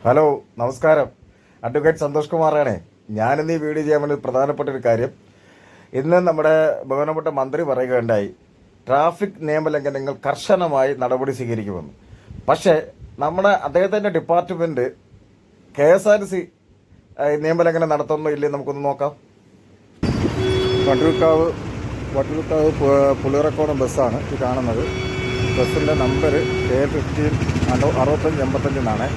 Hello, നമസ്കാരം. Advocate Santhosh കുമാറാണ്. ഞാനിന്ന് ഈ വീഡിയോ ചെയ്യാൻ വേണ്ടി പ്രധാനപ്പെട്ട ഒരു കാര്യം, ഇന്ന് നമ്മുടെ ബഹുമാനപ്പെട്ട മന്ത്രി പറയുകയുണ്ടായി, ട്രാഫിക് നിയമലംഘനങ്ങൾ കർശനമായി നടപടി സ്വീകരിക്കുമെന്ന്. പക്ഷേ നമ്മുടെ അദ്ദേഹത്തിൻ്റെ ഡിപ്പാർട്ട്മെൻറ്റ് KSRTC നിയമലംഘനം നടത്തുന്നോ ഇല്ലേ നമുക്കൊന്ന് നോക്കാം. വട്ടിയൂർക്കാവ് പുളിയറക്കോണം ബസ്സാണ് ഈ കാണുന്നത്. ബസ്സിൻ്റെ നമ്പർ K15 6585 എന്നാണ്.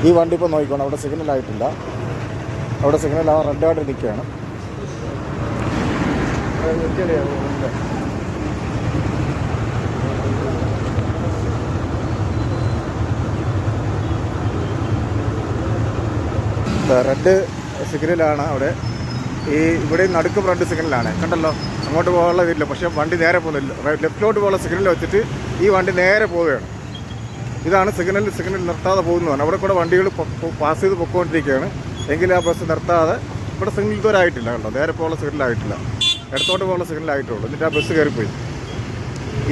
ഈ വണ്ടി ഇപ്പോൾ നോക്കിക്കോണം, അവിടെ സിഗ്നലായിട്ടില്ല. അവിടെ സിഗ്നൽ ആ റെഡ് കാർഡ് നിൽക്കുകയാണ്. റെഡ് സിഗ്നലാണ് അവിടെ. ഇവിടെ നടുക്ക് ഫ്രണ്ട് സിഗ്നലാണ്, കണ്ടല്ലോ. അങ്ങോട്ട് പോകാനുള്ള ഇതില്ല, പക്ഷേ വണ്ടി നേരെ പോകുന്നില്ല. ലെഫ്റ്റിലോട്ട് പോകാനുള്ള സിഗ്നൽ വെച്ചിട്ട് ഈ വണ്ടി നേരെ പോവുകയാണ്. ഇതാണ് സിഗ്നൽ നിർത്താതെ പോകുന്നതാണ്. അവിടെ കൂടെ വണ്ടികൾ പാസ് ചെയ്ത് പൊയ്ക്കൊണ്ടിരിക്കുകയാണ്. എങ്കിലും ആ ബസ് നിർത്താതെ, ഇവിടെ സിഗ്നൽ ഇതുവരെ ആയിട്ടില്ല, കണ്ടോ. നേരെ പോകാനുള്ള സിഗ്നലായിട്ടില്ല, ഇടത്തോട്ട് പോകാനുള്ള സിഗ്നലായിട്ടുള്ളൂ. എന്നിട്ട് ആ ബസ് കയറിപ്പോയി.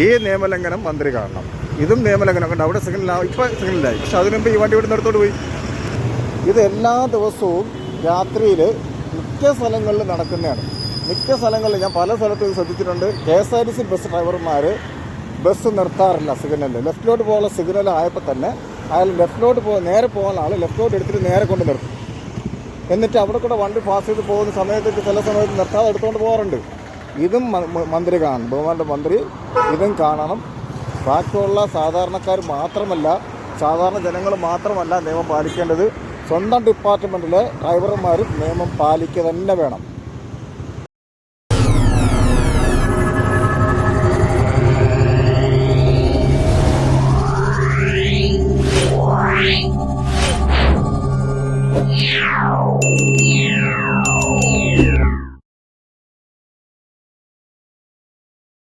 ഈ നിയമലംഘനം മന്ത്രി കാണണം. ഇതും നിയമലംഘനം കണ്ടോ. അവിടെ സിഗ്നലാവും, ഇപ്പോൾ സിഗ്നലായി, പക്ഷെ അതിനു മുമ്പ് ഈ വണ്ടി ഇവിടെ നിർത്തോട്ട് പോയി. ഇത് എല്ലാ ദിവസവും രാത്രിയിൽ മിക്ക സ്ഥലങ്ങളിൽ നടക്കുന്നതാണ്. മിക്ക സ്ഥലങ്ങളിൽ ഞാൻ പല സ്ഥലത്തും ഇത് ശ്രദ്ധിച്ചിട്ടുണ്ട്. KSRTC ബസ് ഡ്രൈവർമാർ ബസ് നിർത്താറില്ല സിഗ്നലിൽ. ലെഫ്റ്റിലോട്ട് പോകാനുള്ള സിഗ്നൽ ആയപ്പോൾ തന്നെ അയാൾ നേരെ പോകുന്ന ആൾ ലെഫ്റ്റിലോട്ട് എടുത്തിട്ട് നേരെ കൊണ്ട് നിർത്തും. എന്നിട്ട് അവിടെ കൂടെ വണ്ടി പാസ് ചെയ്ത് പോകുന്ന സമയത്തേക്ക് ചില സമയത്ത് നിർത്താതെ എടുത്തുകൊണ്ട് പോകാറുണ്ട്. ഇതും മന്ത്രി കാണണം, ബഹുമാനപ്പെട്ട മന്ത്രി ഇതും കാണണം. ബാക്കിയുള്ള സാധാരണക്കാർ മാത്രമല്ല, സാധാരണ ജനങ്ങൾ മാത്രമല്ല നിയമം പാലിക്കേണ്ടത്. സ്വന്തം ഡിപ്പാർട്ട്മെൻറ്റിലെ ഡ്രൈവർമാരും നിയമം പാലിക്കുക തന്നെ വേണം.